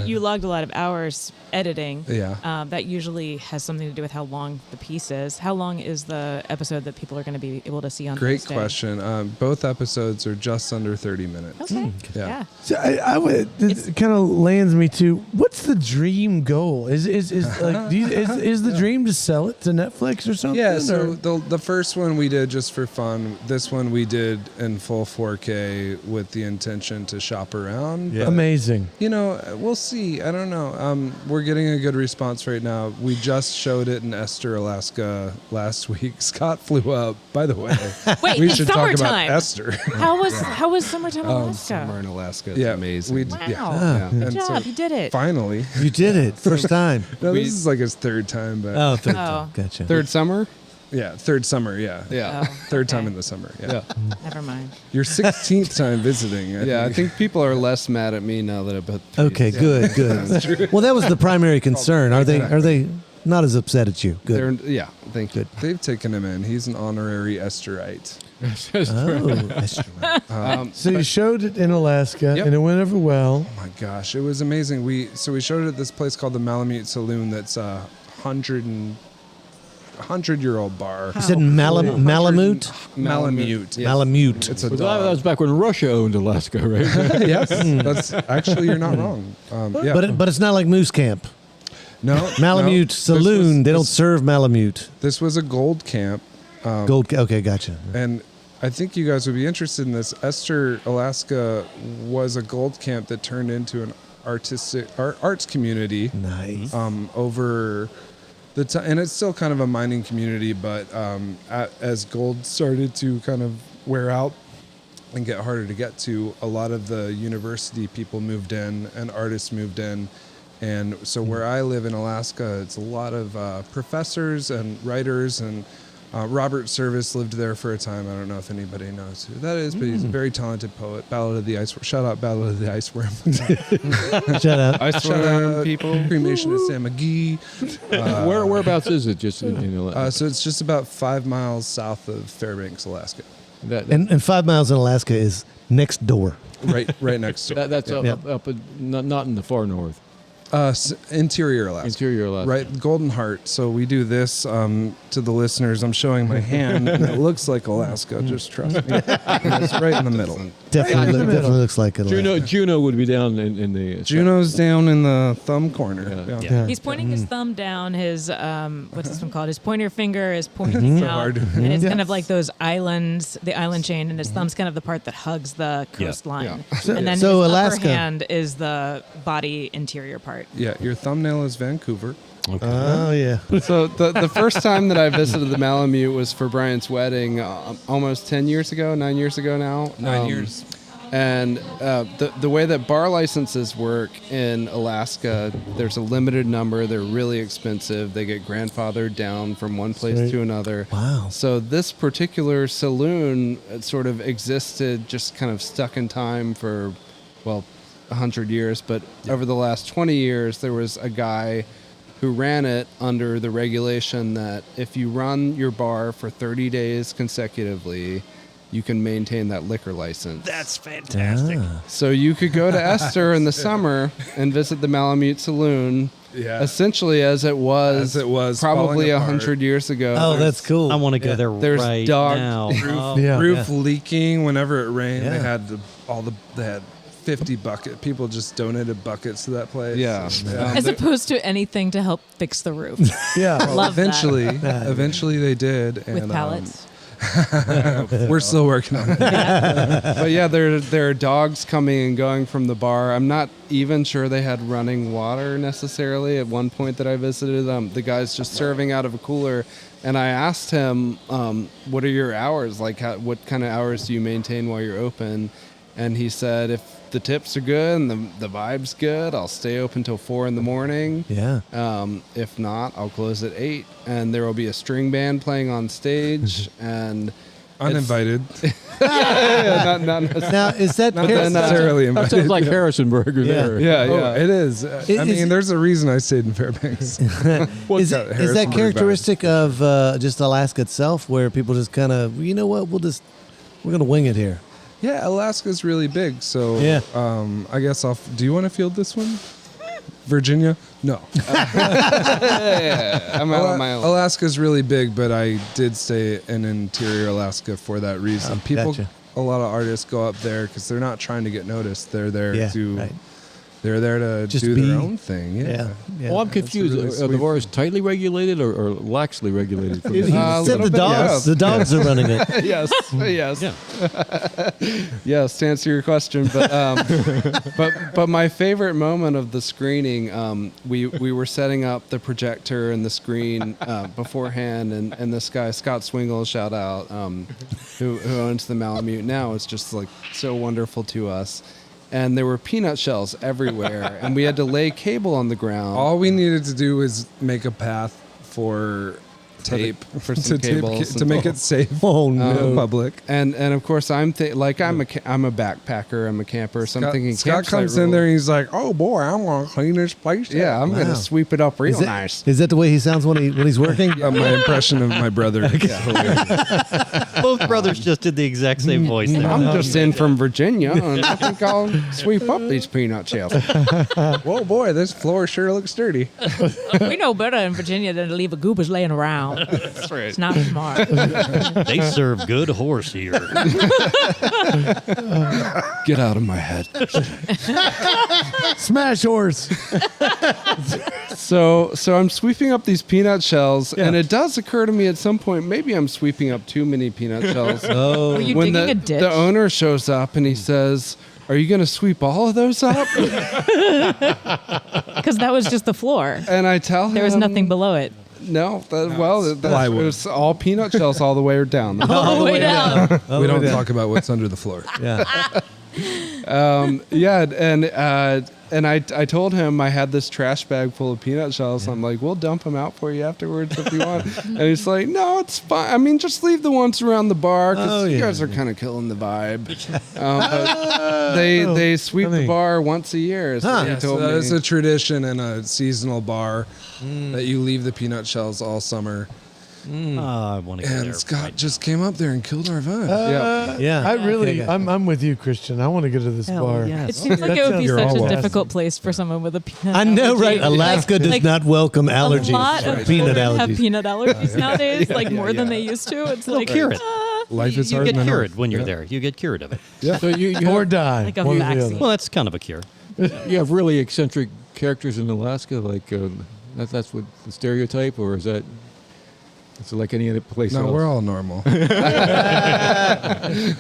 you logged a lot of hours editing. Yeah. That usually has something to do with how long the piece is. How long is the episode that people are going to be able to see on great Thursday? question. Both episodes are just under 30 minutes. Okay. Yeah. So it kind of lands me to what's the dream goal? Is the dream to sell it to Netflix or something? Yeah, so or? the first one we did just for fun. This one we did in full 4K with the intention to shop around. Yeah. Amazing. You know, we'll see. I don't know. We're getting a good response right now. We just showed it in Esther, Alaska last week. Scott flew up, by the way. Wait, we it's should talk about summertime. Esther. How was summertime in Alaska? Summer in Alaska is Yeah, amazing. we- Wow. yeah. Good And job. so You did it. Finally. You did it first time. No, this is like his third time, but Oh, third Oh. time. Gotcha. Third summer? yeah, third summer, yeah. Yeah. Oh, Third time okay. in the summer, yeah. Never mind. Your 16th time visiting. Yeah, I think people are less mad at me now that I've been. Okay, good. Well, that was the primary concern. Are they not as upset at you? Good. Yeah, thank you. They've taken him in. He's an honorary Esterite. Oh, that's true. So you showed it in Alaska, Yep. and it went over well. Oh my gosh, it was amazing. We showed it at this place called the Malamute Saloon. That's a 100-year-old bar. You said Malamute? Malamute. Yes. Malamute. It's a But that dog. was back when Russia owned Alaska, right? Yes, that's actually you're not wrong. Yeah. But it's not like Moose Camp. no, Malamute this Saloon. was- They don't this- serve Malamute. This was a gold camp, Gold. Okay, gotcha. and I think you guys would be interested in this. Esther, Alaska, was a gold camp that turned into an arts community. Nice. Over the time, and it's still kind of a mining community, but as gold started to kind of wear out and get harder to get to, a lot of the university people moved in and artists moved in. And so where I live in Alaska, it's a lot of professors and writers, and Robert Service lived there for a time. I don't know if anybody knows who that is, but he's a very talented poet. Ballad of the Ice. Shout out Ballad of the Iceworm. Shut up. I Shout swear, out people. Cremation of Sam McGee. Whereabouts is it? Just in Alaska? So it's just about 5 miles south of Fairbanks, Alaska. And 5 miles in Alaska is next door. Right next to That's up not in the far north. interior Alaska. Interior Alaska. Right, Golden Heart. So we do this to the listeners. I'm showing my hand, and it looks like Alaska. Just trust me. It's right in the middle. Definitely looks like it. Juneau would be down in the Juneau's down in the thumb corner. Yeah. Yeah. He's pointing his thumb down. His what's this one called? His pointer finger is pointing out, hard. and it's Yeah. kind of like those islands, the island chain, and his thumb's kind of the part that hugs the coastline. And then So his Alaska- upper hand is the body interior part. Yeah, your thumbnail is Vancouver. Oh yeah. So the first time that I visited the Malamute was for Brian's wedding, almost 9 years ago now. 9 years. And the way that bar licenses work in Alaska, there's a limited number. They're really expensive. They get grandfathered down from one place Sweet. to another. Wow. So this particular saloon sort of existed, just kind of stuck in time for, 100 years. But over the last 20 years, there was a guy who ran it under the regulation that if you run your bar for 30 days consecutively, you can maintain that liquor license. That's fantastic. So you could go to Esther in the summer and visit the Malamute Saloon, essentially as it was probably falling apart. 100 years ago. Oh, that's cool. I want to go there There's right dog now. Oh. Yeah. Roof leaking whenever it rained. Yeah. They had they had 50 buckets. People just donated buckets to that place. Yeah. As opposed to anything to help fix the roof. Yeah. Love Eventually they did. that. With and, pallets. we're still working on it. But yeah, there are dogs coming and going from the bar. I'm not even sure they had running water necessarily. At one point that I visited, the guy's just serving out of a cooler, and I asked him, "What are your hours? Like, what kind of hours do you maintain while you're open?" And he said, "If the tips are good and the vibe's good, I'll stay open till 4 a.m. Yeah. If not, I'll close at 8, and there will be a string band playing on stage, and Uninvited. not necessarily. Now, is that Not necessarily That invited. sounds like Harrisonburg or Yeah. there. Yeah, Oh, yeah. it is. I Is- mean, there's a reason I stayed in Fairbanks. is that Harrisonburg characteristic of just Alaska itself, where people just kind of, you know what, we're gonna wing it here. Yeah, Alaska's really big. So Yeah. I guess do you want to field this one? Virginia? No. I'm out on my own. Alaska's really big, but I did stay in interior Alaska for that reason. Gotcha. A lot of artists go up there because they're not trying to get noticed. They're there Yeah, to right. they're there to Just do be. their own thing. Yeah. Yeah. Well, I'm confused. really Are the sweet. forests tightly regulated or laxly regulated? From He the- said little the bit, dogs. yes. The dogs are running it. yes, yes, Yeah. yes. To answer your question, but my favorite moment of the screening, we were setting up the projector and the screen beforehand, and this guy Scott Swingle, shout out, who owns the Malamute now, is just like so wonderful to us. And there were peanut shells everywhere, and we had to lay cable on the ground. All we needed to do was make a path for tape for some cables to and- make it safe Oh in no! public. And of course I'm a backpacker, I'm a camper, so I'm thinking Scott campsite comes in rule. there and he's like, "Oh boy, I'm gonna clean this place." Yeah, I'm Wow. gonna sweep it up real Is that, nice. is that the way he sounds when he's working? My impression of my brother. Both brothers just did the exact same voice there. I'm just in from Virginia, and I think I'll sweep up these peanut shells. Whoa, boy, this floor sure looks sturdy. We know better in Virginia than to leave a goobers laying around. That's right. It's not smart. They serve good horse here. Get out of my head. Smash horse. So I'm sweeping up these peanut shells, and it does occur to me at some point maybe I'm sweeping up too many peanut shells. Were you When digging the, a ditch? the owner shows up and he says, "Are you going to sweep all of those up?" Because that was just the floor. And I tell him There was nothing below it. No, it plywood. was all peanut shells all the way down. All the way down. We don't talk about what's under the floor. Yeah. Yeah, and I told him I had this trash bag full of peanut shells. I'm like, we'll dump them out for you afterwards if you want. And he's like, no, it's fine. I mean, just leave the ones around the bar because you guys are kind of killing the vibe. But they sweep the bar once a year. So he Yeah, so told that me. is a tradition in a seasonal bar that you leave the peanut shells all summer. I want to go there. And Scott just came up there and killed our vibe. Yeah. Yeah. I really, Okay. I'm with you, Christian. I want to go to this Hell bar. yes. It seems like it would be You're such all a welcome. difficult place for someone with a peanut I know, allergy. right? Alaska does like, not welcome A allergies. lot of peanut children have allergies. peanut allergies nowadays, like more than they used to. It's They'll like cure it. Life is You hard get in the cured north. when you're there. You get cured of it. So you Or have, die. Like a One or the vaccine. other. Well, that's kind of a cure. you have really eccentric characters in Alaska, like that's what the stereotype, or is that? It's like any other place No, else. we're all normal.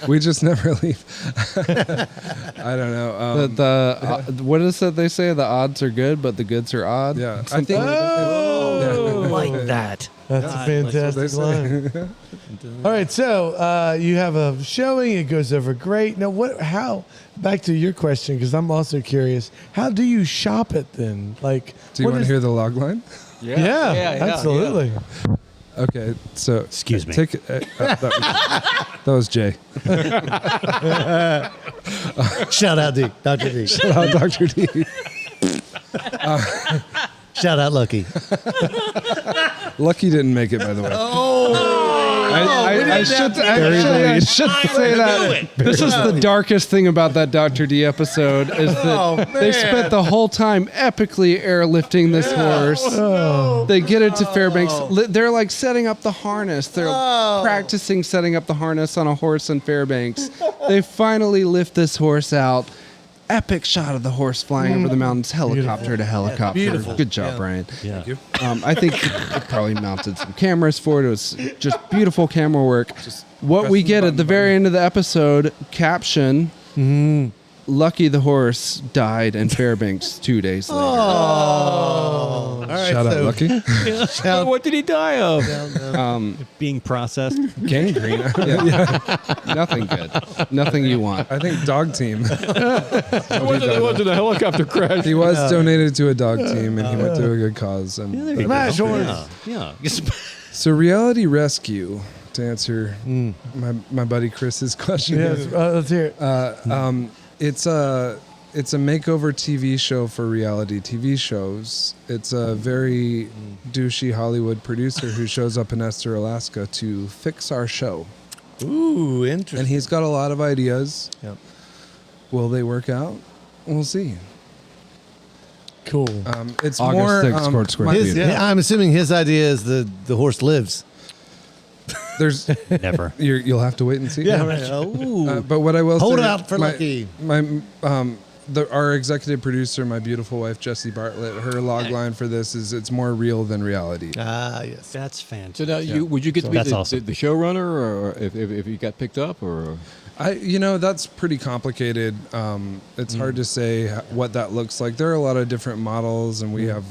We just never leave. I don't know. What is it they say? The odds are good, but the goods are odd. Yeah, I think. Like that. That's a fantastic They line. say. All right, so you have a showing. It goes over great. Now, how? Back to your question, because I'm also curious. How do you shop it then? Like, Do you what want to is- hear the log line? Yeah, absolutely. Okay, so Excuse me. Take that was Jay. Shout out D. Dr. D. Shout out Dr. D. Shout out Lucky. Lucky didn't make it, by the way. I should say that. This is the darkest thing about that Dr. D episode is that they spent the whole time epically airlifting this horse. They get it to Fairbanks. They're like setting up the harness. They're practicing setting up the harness on a horse in Fairbanks. They finally lift this horse out. Epic shot of the horse flying over the mountains, helicopter to helicopter. Beautiful. Good job, Brian. Yeah. I think it probably mounted some cameras for it. It was just beautiful camera work. What we get at the very end of the episode, caption, Lucky the horse died in Fairbanks 2 days later. All right, Shout out Lucky. What did he die of? Being processed. Gangrene. Nothing good. Nothing you want. I think dog team. It wasn't a helicopter crash. He was donated to a dog team, and he went to a good cause. And Smash horse. Yeah. So Reality Rescue to answer my buddy Chris's question. Yes, let's hear it. It's a makeover TV show for reality TV shows. It's a very douchey Hollywood producer who shows up in Esther, Alaska to fix our show. Ooh, interesting. And he's got a lot of ideas. Yep. Will they work out? We'll see. Cool. It's August more 6th, Court Square His, Theater. I'm assuming his idea is the horse lives. there's Never. you'll have to wait and see. Oh, But what I will hold say, it out for Lucky. Our executive producer, my beautiful wife Jessie Bartlett, her log line for this is it's more real than reality. Yes. That's So fantastic. now would you get to be That's the, awesome. the showrunner, or if you got picked up, or That's pretty complicated. It's hard to say what that looks like. There are a lot of different models, and we have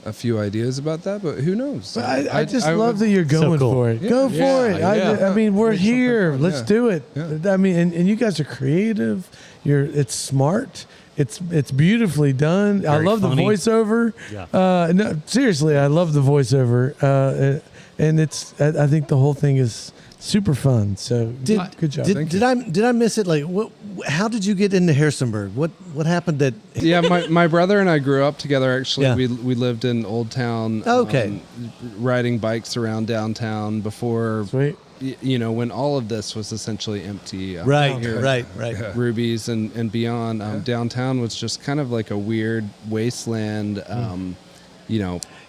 a few ideas about that, but who knows? But I just love that you're going cool. for it. Go for it. I mean, we're here. Let's do it. Yeah. I mean, and you guys are creative. It's smart. It's beautifully done. I Very love funny. the voiceover. Yeah. No, seriously, I love the voiceover. And I think the whole thing is super fun. So good job. Did I miss it? Like, how did you get into Harrisonburg? What happened that? Yeah, my brother and I grew up together. Actually, Yeah. we lived in Old Town. Okay. Riding bikes around downtown before, Sweet. when all of this was essentially empty. Right, here right. Ruby's and beyond. Downtown was just kind of like a weird wasteland.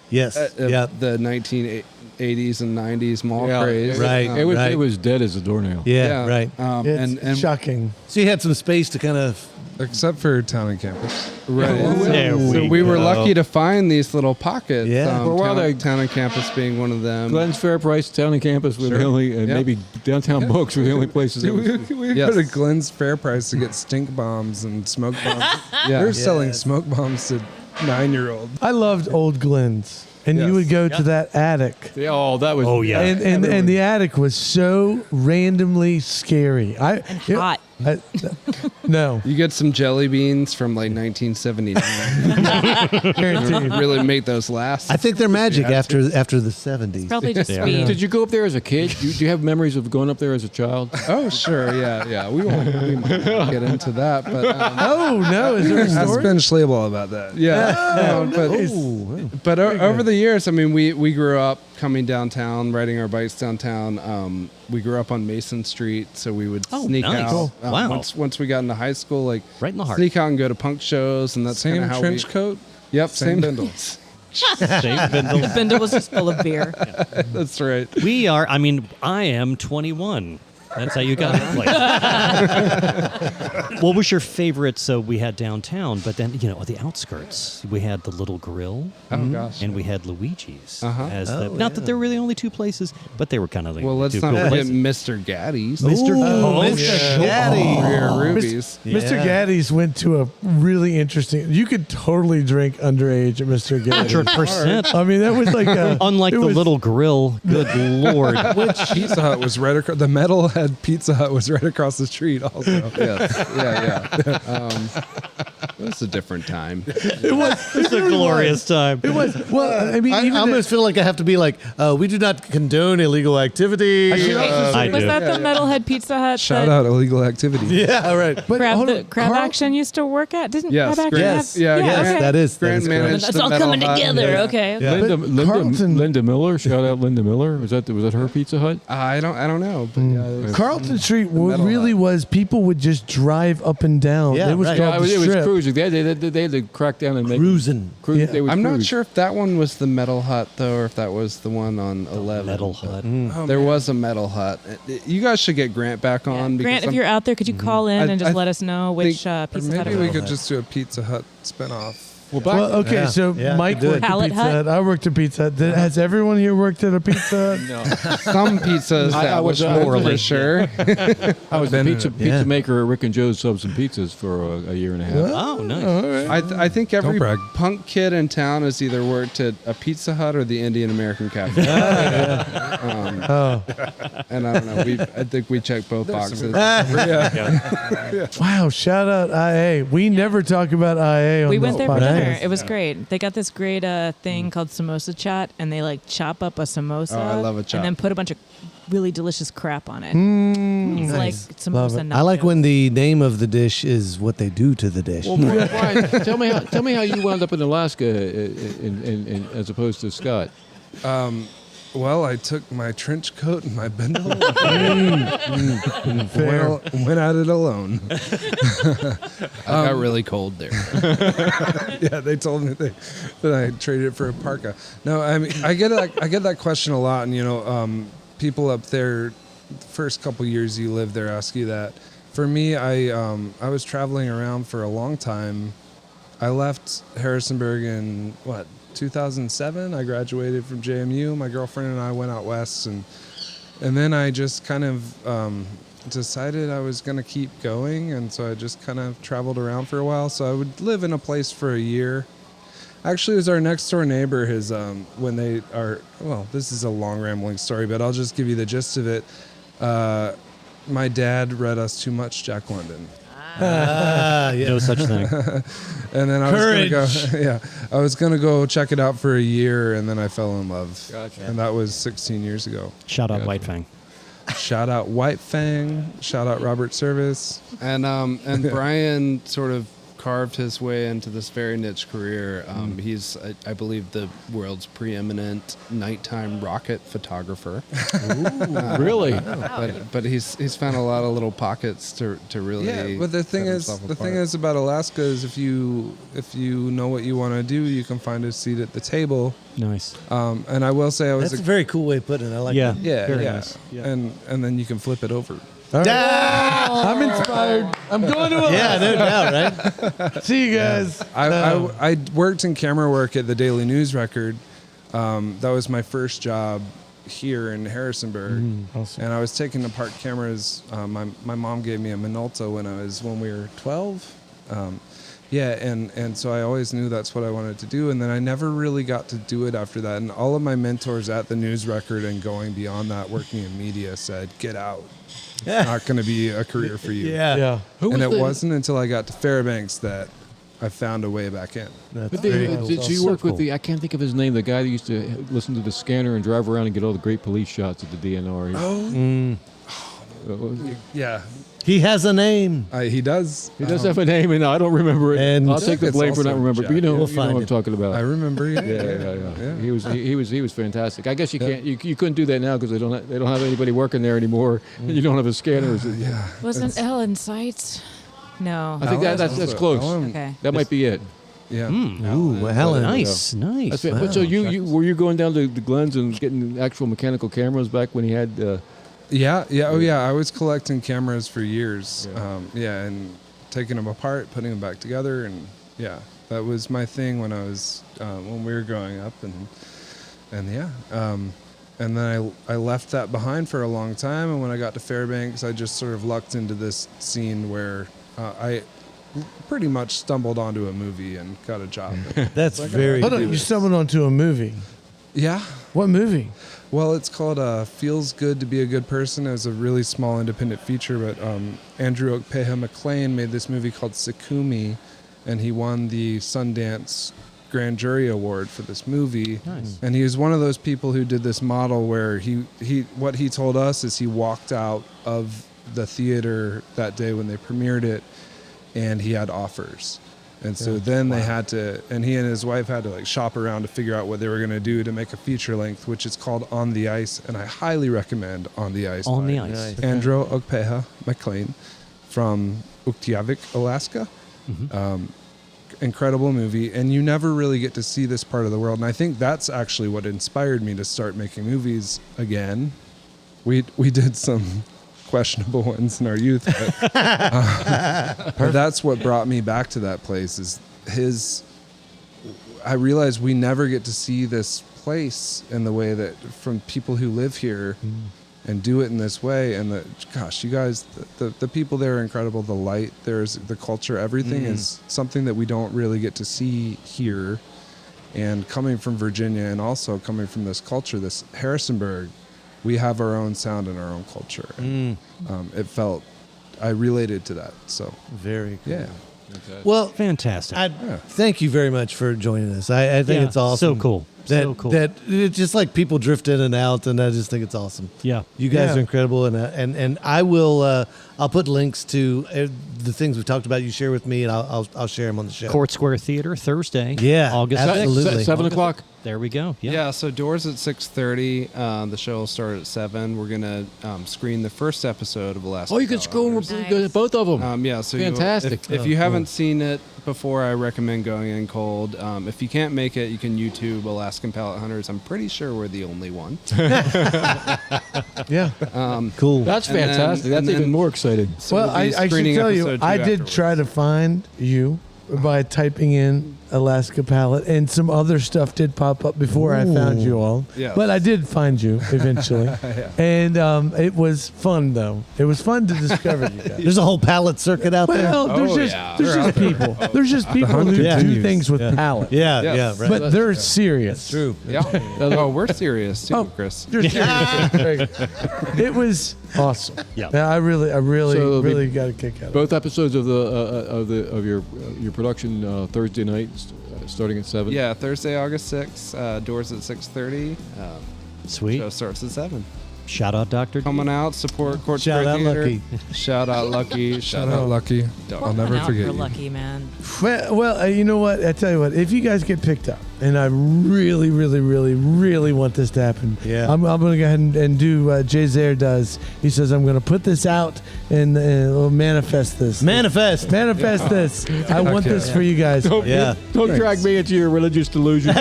Yes. The 1980s and 90s mall craze. Right. It was dead as a doornail. Yeah. Right. It's and shocking. So you had some space to kind of. Except for town and campus. Right. There So we were lucky to find these little pockets. Yeah. For a while there- town and campus being one of them. Glenn's Fair Price, Town and Campus were the only, and Yep. maybe Downtown Books were the only places. That was, We Yes. go to Glenn's Fair Price to get stink bombs and smoke bombs. Yeah. They're selling smoke bombs to 9-year-olds. I loved Old Glenn's. And you Yes. would go to that attic. that was. Oh, yeah. And the attic was so randomly scary. Hot. No. You get some jelly beans from like 1979. Guaranteed. Really make those last. I think they're magic after the 70s. Probably just Yeah. sweet. Did you go up there as a kid? Do you have memories of going up there as a child? Oh, sure. Yeah. We might get into that. But Oh, no. Is there a Ask story? Ben Schlabel about that. yeah. But over the years, I mean, we grew up coming downtown, riding our bikes downtown. We grew up on Mason Street, so we would sneak nice. out. Cool. Wow. Once we got into high school, like Right in the heart. sneak out and go to punk shows, and that's Same kind of how trench we. coat. Yep, Same bindle. Shane Bindle. The bindle was just full of beer. That's right. I am 21. That's how you got in place. What was your favorite? So we had downtown, but then, the outskirts, we had the Little Grill. Oh gosh. And we had Luigi's. Uh-huh. Not that there were really only two places, but they were kind of like Well, let's two not cool forget places. Mr. Gaddy's. Mr. Mr. Gaddy. Rubies. Mr. Gaddy's went to a really interesting. You could totally drink underage at Mr. Gaddy's. 100%. I mean, that was like a. Unlike it the was- Little Grill, good lord. Pizza Hut was right across. The Metalhead Pizza Hut was right across the street. Also, Yes. Yeah. It was a different time. It was. It's a glorious time. It was. Well, I mean, I even almost feel like I have to be like, we do not condone illegal activity. I should also say- I Was do. that the Metalhead Pizza Hut? shout that out illegal activity. Yeah, right. but hold on, Crab Carl- Action used to work at? Didn't Yes, Crab Action Yes. have? Yeah, yeah, yes, okay. That is Grand correct. managed That's the all Metal coming Hut. together. Yeah. Okay. Yeah. Carlton- Linda Miller. Shout out Linda Miller. Was that her Pizza Hut? I don't know. But yeah, it was- Carlton Street Metal really Hut. was. People would just drive up and down. Yeah, it was right. called the it was Strip. cruising. They had to crack down and make Cruising. Cruise, Yeah. they would I'm not cruise. sure if that one was the Metal Hut though, or if that was the one on 11. Metal Hut. There was a Metal Hut. You guys should get Grant back on. because Grant, if I'm- you're out there, could you call in and just I let us know which Or Pizza Hut maybe it we was? could just do a Pizza Hut spinoff. Well, back, Well, okay, Yeah. so Yeah, Mike do it. worked at Pallet Pizza Hut? Hut. I worked at Pizza Hut. Has everyone here worked at a Pizza Hut? no. some pizzas I that was was more more for like- sure. I was a Been in pizza it. pizza maker at Rick and Joe's Subs and Pizzas for a year and a half. Oh, nice. All right. I think every brag. punk kid in town has either worked at a Pizza Hut or the Indian American Cafe. Oh, And I don't know. I think we checked both boxes. wow! Shout out IA. We never talk about IA on We this went there for podcast. dinner. It was great. They got this great thing called samosa chat, and they like chop up a samosa. Oh, I love a chop. And then put a bunch of really delicious crap on it. It's Nice. like some Love it. I like when the name of the dish is what they do to the dish. Well, Brian, tell me how you wound up in Alaska as opposed to Scott. Well, I took my trench coat and my bindle and went at it alone. I got really cold there. Yeah, they told me that I traded it for a parka. No, I mean I get that question a lot, and people up there, the first couple years you live there ask you that. For me, I was traveling around for a long time. I left Harrisonburg in 2007. I graduated from JMU. My girlfriend and I went out west, and then I just kind of decided I was going to keep going, and so I just kind of traveled around for a while. So I would live in a place for a year. Actually, it was our next door neighbor. This is a long rambling story, but I'll just give you the gist of it. My dad read us too much Jack London. No such thing. And then I was gonna go check it out for a year, and then I fell in love. Gotcha. And that was 16 years ago. Shout out White Fang. Shout out White Fang. Shout out Robert Service. And Brian sort of carved his way into this very niche career. He's, I believe, the world's preeminent nighttime rocket photographer. Really? But he's found a lot of little pockets to really. Yeah, but the thing is about Alaska is if you know what you want to do, you can find a seat at the table. Nice. And I will say I was That's a very cool way of putting it. I like that. yeah, Very yeah. nice. Yeah. And then you can flip it over. I'm inspired. I'm going to Alaska. Yeah, no doubt, right? See you guys. I worked in camera work at the Daily News Record. That was my first job here in Harrisonburg, Awesome. and I was taking apart cameras. My mom gave me a Minolta when we were 12. And so I always knew that's what I wanted to do, and then I never really got to do it after that. And all of my mentors at the News Record and going beyond that, working in media, said, "Get out. It's not going to be a career for you." Yeah. And it wasn't until I got to Fairbanks that I found a way back in. That's Did you work with I can't think of his name, the guy that used to listen to the scanner and drive around and get all the great police shots at the DNR? Yeah, He has a name. he does. He does have a name, and I don't remember it. And I'll take the It's blame for not also remembering. But Jack. We'll you know find what I'm it. talking about. I remember. Yeah. He was fantastic. I guess you can't you couldn't do that now because they don't have anybody working there anymore, and you don't have a scanner. Yeah. Wasn't Elle in Sight? No. I think that's close. Okay. That might be it. Yeah. Ooh, Helen. Nice. That's it. But so were you going down to the Glens and getting actual mechanical cameras back when he had? Yeah. Oh, yeah. I was collecting cameras for years. And taking them apart, putting them back together, and that was my thing when I was when we were growing up, and then I left that behind for a long time, and when I got to Fairbanks, I just sort of lucked into this scene where I pretty much stumbled onto a movie and got a job. That's very Hold on, you stumbled onto a movie. Yeah. What movie? Well, it's called Feels Good to Be a Good Person. It was a really small independent feature, but Andrew a.k.a. McLean made this movie called Sakumi, and he won the Sundance Grand Jury Award for this movie. Nice. And he was one of those people who did this model where what he told us is he walked out of the theater that day when they premiered it, and he had offers. And so then they had to, and he and his wife had to like shop around to figure out what they were going to do to make a feature length, which is called On the Ice. And I highly recommend On the Ice. On the by Ice. Andrew a.k.a. McLean from Uktiavik, Alaska. Incredible movie. And you never really get to see this part of the world. And I think that's actually what inspired me to start making movies again. We did some questionable ones in our youth, but that's what brought me back to that place. I realized we never get to see this place in the way that from people who live here and do it in this way. And you guys, the people there are incredible. The light, there's the culture, everything is something that we don't really get to see here. And coming from Virginia and also coming from this culture, this Harrisonburg, we have our own sound and our own culture. And, I related to that. So very cool. Yeah. Well, Fantastic. thank you very much for joining us. I think it's awesome. So cool. That, So cool. That it's just like people drift in and out, and I just think it's awesome. Yeah. You guys Yeah. are incredible, and I will. I'll put links to the things we talked about. You share with me, and I'll share them on the show. Court Square Theater Thursday. Yeah, August absolutely. 6th. 7 o'clock. There we go. Yeah. Yeah, so doors at 6:30. The show will start at 7. We're gonna screen the first episode of Alaskan. Oh, you can Pallet scroll Hunters. Nice. both of them. Yeah, so Fantastic. If you haven't seen it before, I recommend going in cold. If you can't make it, you can YouTube Alaskan Pallet Hunters. I'm pretty sure we're the only one. Yeah. Cool. That's and then- fantastic. That's and then- even more exciting. So Well, we'll be I should screening tell you, episode 2 I did afterwards. try to find you by typing in Alaska Palette, and some other stuff did pop up before I found you all. Yeah. But I did find you eventually. And it was fun, though. It was fun to discover you guys. There's a whole pallet circuit out there. Well, there's Oh, just yeah. there's They're just out there. people. There's just people hunt who do continues. things with palette. Yeah, Yes. yeah, right. But they're serious. True. Yeah. Oh, we're serious too, Oh. Chris. They're serious. It was awesome. Yeah. I really So it'll be really got a kick out of it. Both episodes of your production Thursday night, starting at 7. Yeah, Thursday, August 6th. Doors at 6:30. Sweet. Show starts at 7. Shout out Dr. D. Coming out, support Court Shout Square out Theater. Lucky. Shout out Lucky. Shout out Lucky. I'll never Out forget for you. Lucky, man. Well, you know what? I tell you what. If you guys get picked up, and I really, really, really, really want this to happen, Yeah. I'm going to go ahead and do what Jay Zaire does. He says, I'm going to put this out and we'll manifest this. Manifest. Manifest this. I want this for you guys. Yeah. Don't drag me into your religious delusion.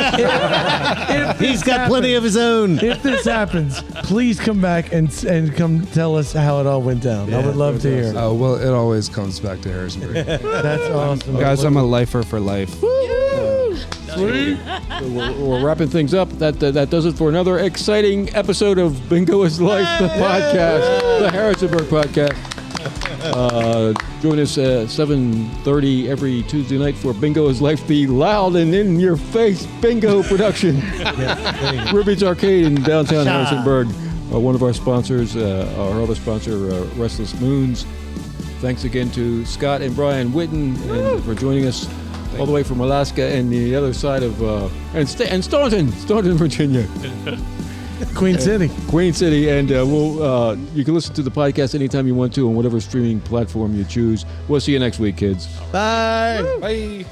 He's got plenty of his own. If this happens, please come back and come tell us how it all went down. I Yeah. would love to hear. Oh, well, it always comes back to Harrisonburg. That's awesome. Guys, I'm a lifer for life. Sweet. So we're wrapping things up. That does it for another exciting episode of Bingo is Life, the podcast, the Harrisonburg podcast. Join us at 7:30 every Tuesday night for Bingo is Life, the loud and in-your-face bingo production. Ruby's Arcade in downtown Harrisonburg. One of our sponsors, our other sponsor, Restless Moons. Thanks again to Scott and Bryan Whitten for joining us all the way from Alaska and the other side of and Staunton, Virginia, Queen City. Queen City, and you can listen to the podcast anytime you want to on whatever streaming platform you choose. We'll see you next week, kids. Bye. Bye.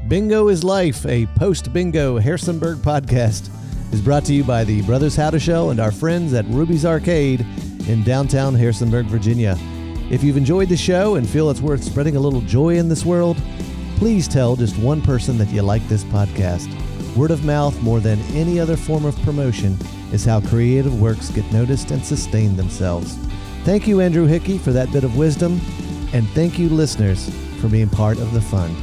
Bingo is Life, a post-bingo Harrisonburg podcast, is brought to you by the Brothers How to Show and our friends at Ruby's Arcade in downtown Harrisonburg, Virginia. If you've enjoyed the show and feel it's worth spreading a little joy in this world, please tell just one person that you like this podcast. Word of mouth, more than any other form of promotion, is how creative works get noticed and sustain themselves. Thank you, Andrew Hickey, for that bit of wisdom, and thank you, listeners, for being part of the fun.